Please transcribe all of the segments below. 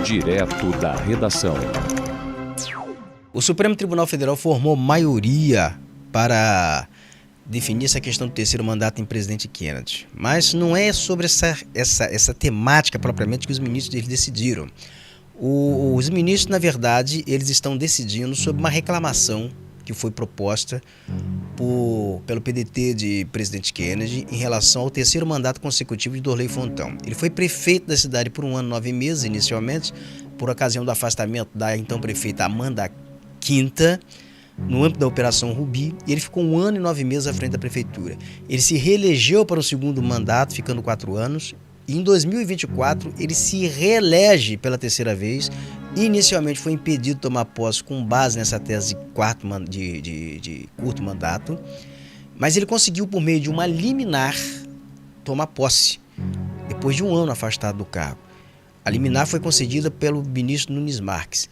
Direto da redação. O Supremo Tribunal Federal formou maioria para definir essa questão do terceiro mandato em presidente Kennedy. Mas não é sobre essa temática propriamente que os ministros eles decidiram. Os ministros, na verdade, eles estão decidindo sobre uma reclamação que foi proposta pelo PDT de presidente Kennedy em relação ao terceiro mandato consecutivo de Dorley Fontão. Ele foi prefeito da cidade por 1 ano e 9 meses, inicialmente, por ocasião do afastamento da então prefeita Amanda Quinta, no âmbito da Operação Rubi, e ele ficou 1 ano e 9 meses à frente da prefeitura. Ele se reelegeu para o segundo mandato, ficando 4 anos, e em 2024 ele se reelege pela terceira vez. Inicialmente foi impedido de tomar posse com base nessa tese de curto mandato, mas ele conseguiu, por meio de uma liminar, tomar posse, depois de 1 ano afastado do cargo. A liminar foi concedida pelo ministro Nunes Marques.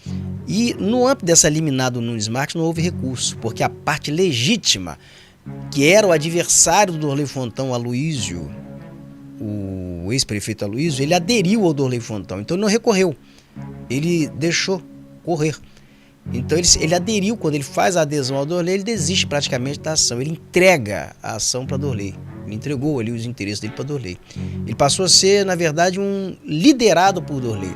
E no âmbito dessa liminar do Nunes Marques não houve recurso, porque a parte legítima, que era o adversário do Dorley Fontão, Aloísio, o ex-prefeito Aloísio, ele aderiu ao Dorley Fontão, então ele não recorreu, ele deixou correr. Então ele aderiu. Quando ele faz a adesão ao Dorley, ele desiste praticamente da ação, ele entrega a ação para Dorley. Ele entregou ali os interesses dele para Dorley. Ele passou a ser, na verdade, um liderado por Dorley.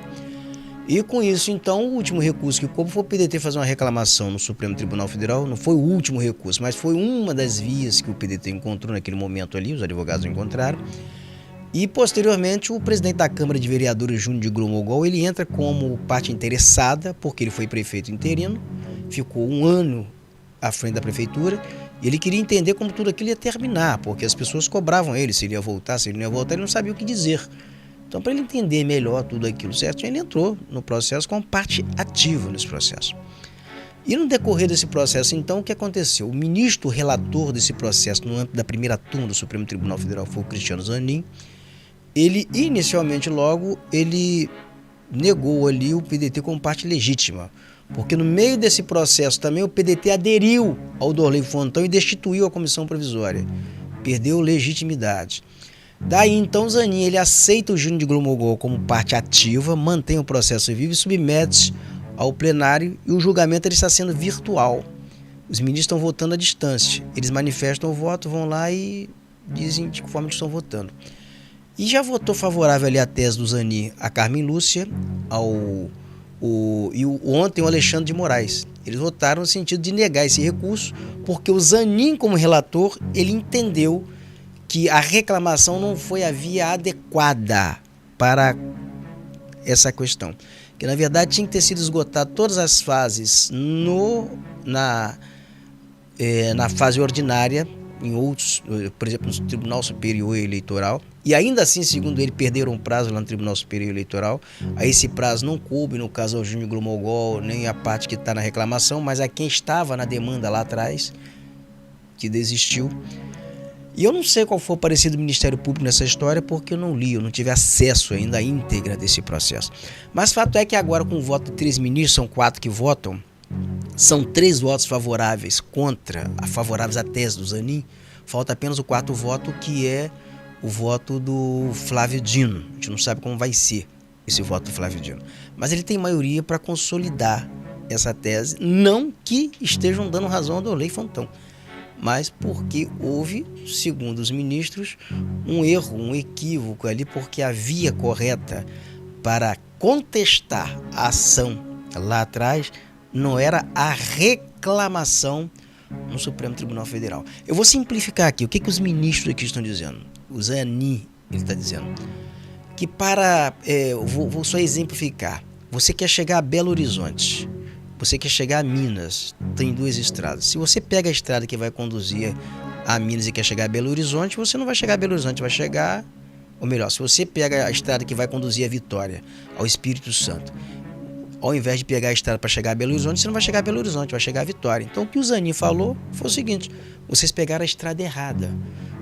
E com isso, então, o último recurso que coube foi o PDT fazer uma reclamação no Supremo Tribunal Federal. Não foi o último recurso, mas foi uma das vias que o PDT encontrou naquele momento ali, os advogados encontraram. E, posteriormente, o presidente da Câmara de Vereadores, Júnior de Gromogol, ele entra como parte interessada, porque ele foi prefeito interino, ficou 1 ano à frente da prefeitura, e ele queria entender como tudo aquilo ia terminar, porque as pessoas cobravam ele, se ele ia voltar, se ele não ia voltar, ele não sabia o que dizer. Então, para ele entender melhor tudo aquilo certinho, ele entrou no processo como parte ativa nesse processo. E no decorrer desse processo, então, o que aconteceu? O ministro relator desse processo, no âmbito da primeira turma do Supremo Tribunal Federal, foi o Cristiano Zanin. Ele, inicialmente, logo, ele negou ali o PDT como parte legítima, porque no meio desse processo também o PDT aderiu ao Dorley Fontão e destituiu a comissão provisória, perdeu legitimidade. Daí, então, Zanin, ele aceita o Júnior de Gromogol como parte ativa, mantém o processo vivo e submete ao plenário, e o julgamento ele está sendo virtual. Os ministros estão votando à distância, eles manifestam o voto, vão lá e dizem de que forma eles estão votando. E já votou favorável ali a tese do Zanin, a Carmen Lúcia, ontem o Alexandre de Moraes. Eles votaram no sentido de negar esse recurso, porque o Zanin, como relator, ele entendeu que a reclamação não foi a via adequada para essa questão. Que, na verdade, tinha que ter sido esgotado todas as fases na fase ordinária, em outros, por exemplo, no Tribunal Superior Eleitoral, e ainda assim, segundo ele, perderam um prazo lá no Tribunal Superior Eleitoral. Aí esse prazo não coube, no caso, ao Júnior Gromogol, nem a parte que está na reclamação, mas a quem estava na demanda lá atrás, que desistiu. E eu não sei qual foi o parecer do Ministério Público nessa história, porque eu não li, eu não tive acesso ainda à íntegra desse processo. Mas fato é que agora, com o voto de 3 ministros, são 4 que votam, são 3 votos favoráveis favoráveis à tese do Zanin, falta apenas o 4º voto, que é o voto do Flávio Dino. A gente não sabe como vai ser esse voto do Flávio Dino, mas ele tem maioria para consolidar essa tese, não que estejam dando razão ao Dorley Fontão, mas porque houve, segundo os ministros, um erro, um equívoco ali, porque a via correta para contestar a ação lá atrás não era a reclamação no Supremo Tribunal Federal. Eu vou simplificar aqui. O que os ministros aqui estão dizendo? O Zanin, ele está dizendo que vou só exemplificar. Você quer chegar a Belo Horizonte, você quer chegar a Minas, tem 2 estradas. Se você pega a estrada que vai conduzir a Minas e quer chegar a Belo Horizonte, você não vai chegar a Belo Horizonte, vai chegar... Ou melhor, se você pega a estrada que vai conduzir a Vitória, ao Espírito Santo, ao invés de pegar a estrada para chegar a Belo Horizonte, você não vai chegar a Belo Horizonte, vai chegar a Vitória. Então o que o Zanin falou foi o seguinte: vocês pegaram a estrada errada,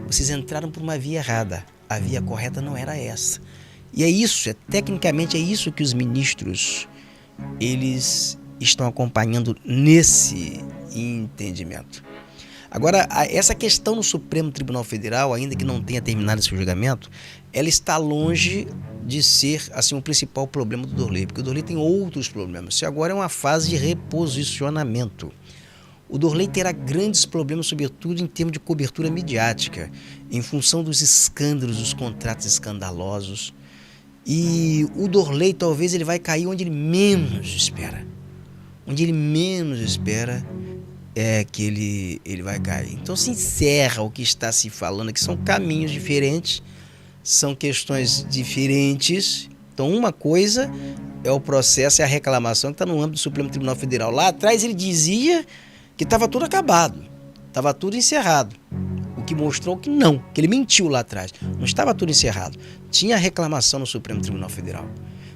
vocês entraram por uma via errada, a via correta não era essa. E é isso, tecnicamente é isso que os ministros, eles estão acompanhando nesse entendimento. Agora, essa questão no Supremo Tribunal Federal, ainda que não tenha terminado esse julgamento, ela está longe de ser assim o principal problema do Dorley, porque o Dorley tem outros problemas. Isso agora é uma fase de reposicionamento. O Dorley terá grandes problemas, sobretudo em termos de cobertura midiática, em função dos escândalos, dos contratos escandalosos. E o Dorley talvez ele vai cair onde ele menos espera. Onde ele menos espera é que ele vai cair. Então se encerra o que está se falando aqui, são caminhos diferentes, são questões diferentes. Então uma coisa é o processo e a reclamação que está no âmbito do Supremo Tribunal Federal. Lá atrás ele dizia que estava tudo acabado, estava tudo encerrado. O que mostrou que não, que ele mentiu lá atrás. Não estava tudo encerrado. Tinha reclamação no Supremo Tribunal Federal.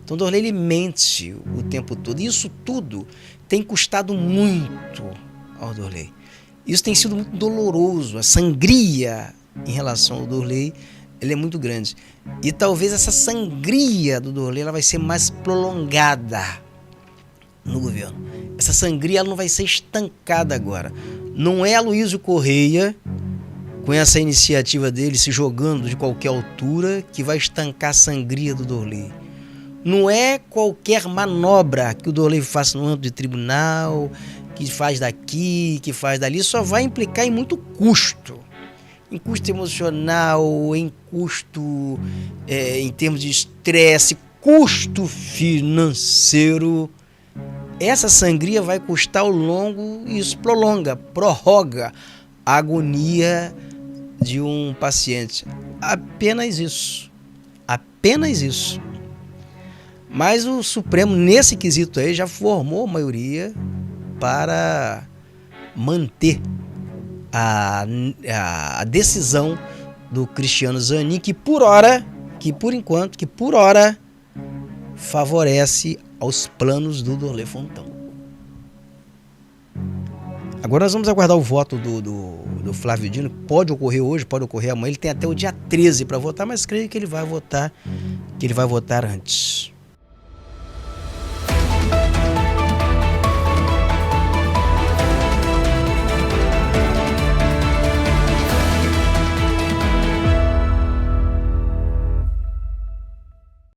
Então, Dorley, ele mente o tempo todo. E isso tudo tem custado muito ao Dorley. Isso tem sido muito doloroso. A sangria em relação ao Dorley, ele é muito grande. E talvez essa sangria do Dorley ela vai ser mais prolongada no governo. Essa sangria ela não vai ser estancada agora. Não é Aloysio Correia, com essa iniciativa dele se jogando de qualquer altura, que vai estancar a sangria do Dorley. Não é qualquer manobra que o Dorley faça no âmbito de tribunal, que faz daqui, que faz dali, só vai implicar em muito custo. Em custo emocional, em custo em termos de estresse, custo financeiro. Essa sangria vai custar ao longo e isso prorroga a agonia de um paciente. Apenas isso. Apenas isso. Mas o Supremo, nesse quesito aí, já formou maioria para manter a decisão do Cristiano Zanin, que por hora, favorece aos planos do Dorley Fontão. Agora nós vamos aguardar o voto do Flávio Dino. Pode ocorrer hoje, pode ocorrer amanhã. Ele tem até o dia 13 para votar, mas creio que ele vai votar antes.